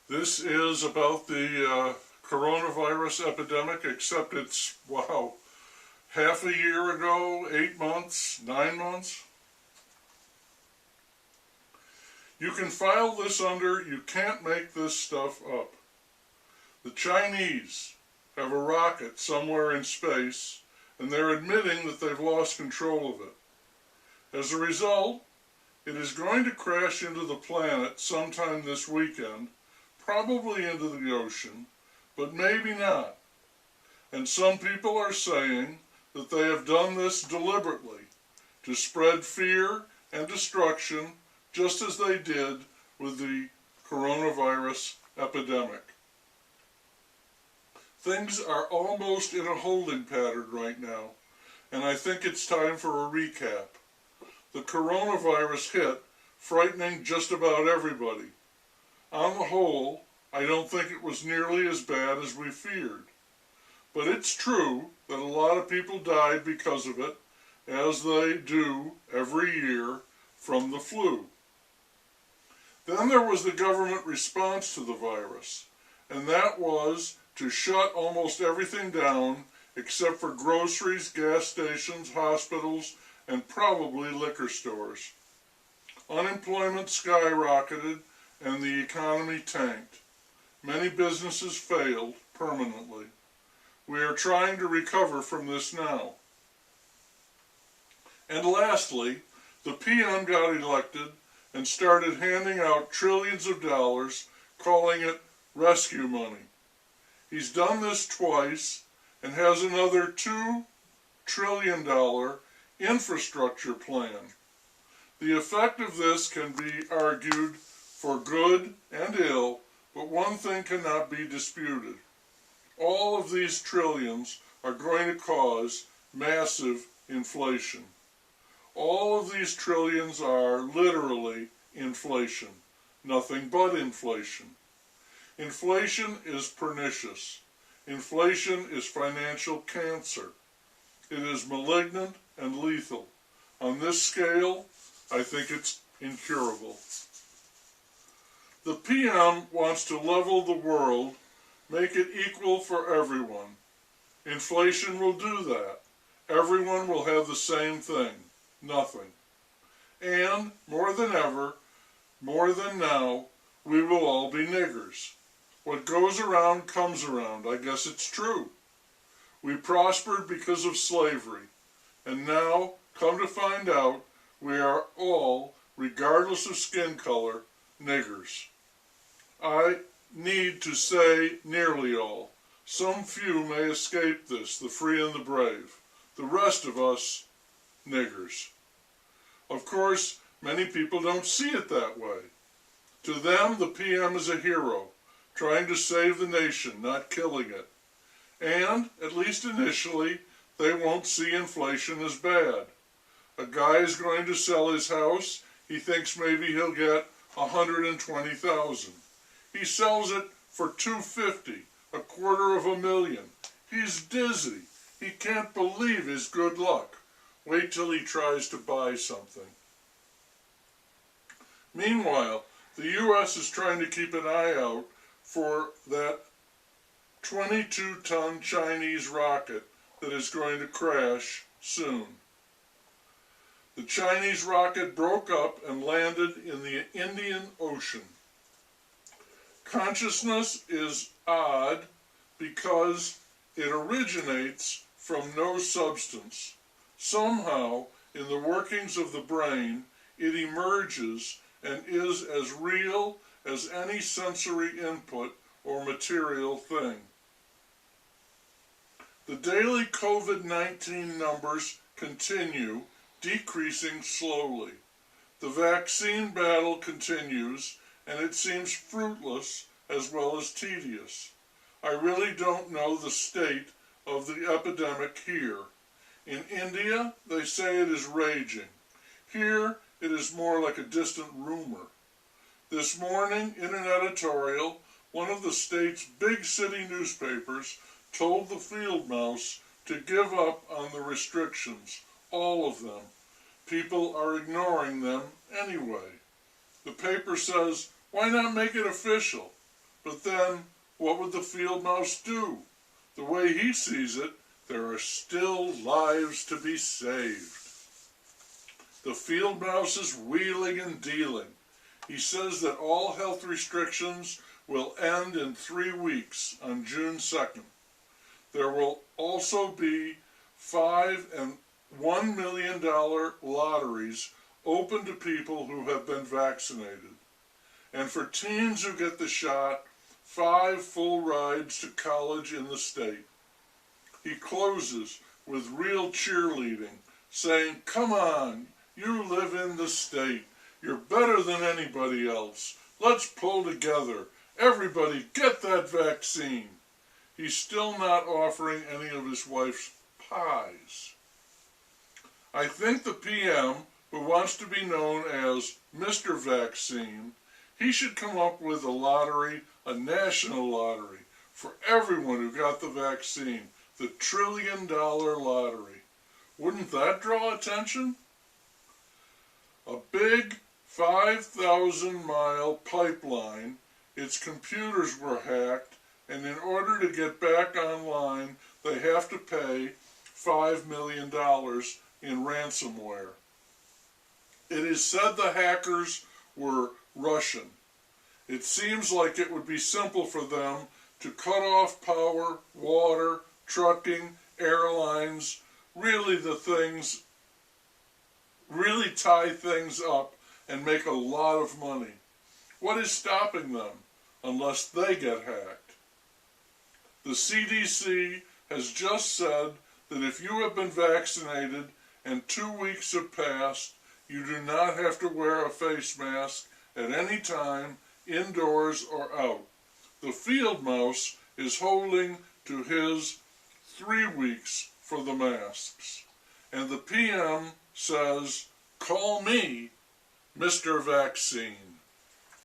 This is about the coronavirus epidemic, except it's, wow, half a year ago, 8 months, 9 months. You can file this under, you can't make this stuff up. The Chinese have a rocket somewhere in space, and they're admitting that they've lost control of it. As a result, it is going to crash into the planet sometime this weekend, probably into the ocean, but maybe not. And some people are saying that they have done this deliberately to spread fear and destruction, just as they did with the coronavirus epidemic. Things are almost in a holding pattern right now, and I think it's time for a recap. The coronavirus hit, frightening just about everybody. On the whole, I don't think it was nearly as bad as we feared. But it's true that a lot of people died because of it, as they do every year from the flu. Then there was the government response to the virus, and that was to shut almost everything down except for groceries, gas stations, hospitals, and probably liquor stores. Unemployment skyrocketed and the economy tanked. Many businesses failed permanently. We are trying to recover from this now. And lastly, the PM got elected and started handing out trillions of dollars, calling it rescue money. He's done this twice and has another $2 trillion infrastructure plan. The effect of this can be argued for good and ill, but one thing cannot be disputed. All of these trillions are going to cause massive inflation. All of these trillions are literally inflation, nothing but inflation. Inflation is pernicious. Inflation is financial cancer. It is malignant and lethal. On this scale, I think it's incurable. The PM wants to level the world, make it equal for everyone. Inflation will do that. Everyone will have the same thing, nothing. And, more than ever, more than now, we will all be niggers. What goes around comes around. I guess it's true. We prospered because of slavery, and now, come to find out, we are all, regardless of skin color, niggers. I need to say nearly all. Some few may escape this, the free and the brave. The rest of us, niggers. Of course, many people don't see it that way. To them, the PM is a hero, trying to save the nation, not killing it. And, at least initially, they won't see inflation as bad. A guy is going to sell his house, he thinks maybe he'll get $120,000. He sells it for $250,000, $250,000. He's dizzy. He can't believe his good luck. Wait till he tries to buy something. Meanwhile, the U.S. is trying to keep an eye out for that 22-ton Chinese rocket that is going to crash soon. The Chinese rocket broke up and landed in the Indian Ocean. Consciousness is odd because it originates from no substance. Somehow, in the workings of the brain, it emerges and is as real as any sensory input or material thing. The daily COVID-19 numbers continue, decreasing slowly. The vaccine battle continues, and it seems fruitless as well as tedious. I really don't know the state of the epidemic here. In India, they say it is raging. Here, it is more like a distant rumor. This morning, in an editorial, one of the state's big city newspapers told the field mouse to give up on the restrictions, all of them. People are ignoring them anyway. The paper says, why not make it official? But then, what would the field mouse do? The way he sees it, there are still lives to be saved. The field mouse is wheeling and dealing. He says that all health restrictions will end in 3 weeks on June 2nd. There will also be $5 and $1 million lotteries open to people who have been vaccinated. And for teens who get the shot, 5 full rides to college in the state. He closes with real cheerleading, saying, "Come on, you live in the state. You're better than anybody else. Let's pull together. Everybody get that vaccine." He's still not offering any of his wife's pies. I think the PM, who wants to be known as Mr. Vaccine, he should come up with a lottery, a national lottery, for everyone who got the vaccine, the $1 trillion lottery. Wouldn't that draw attention? A big 5,000-mile pipeline, its computers were hacked, and in order to get back online, they have to pay $5 million in ransomware. It is said the hackers were Russian. It seems like it would be simple for them to cut off power, water, trucking, airlines, really tie things up and make a lot of money. What is stopping them unless they get hacked? The CDC has just said that if you have been vaccinated and 2 weeks have passed, you do not have to wear a face mask at any time, indoors or out. The field mouse is holding to his 3 weeks for the masks. And the PM says, "Call me Mr. Vaccine."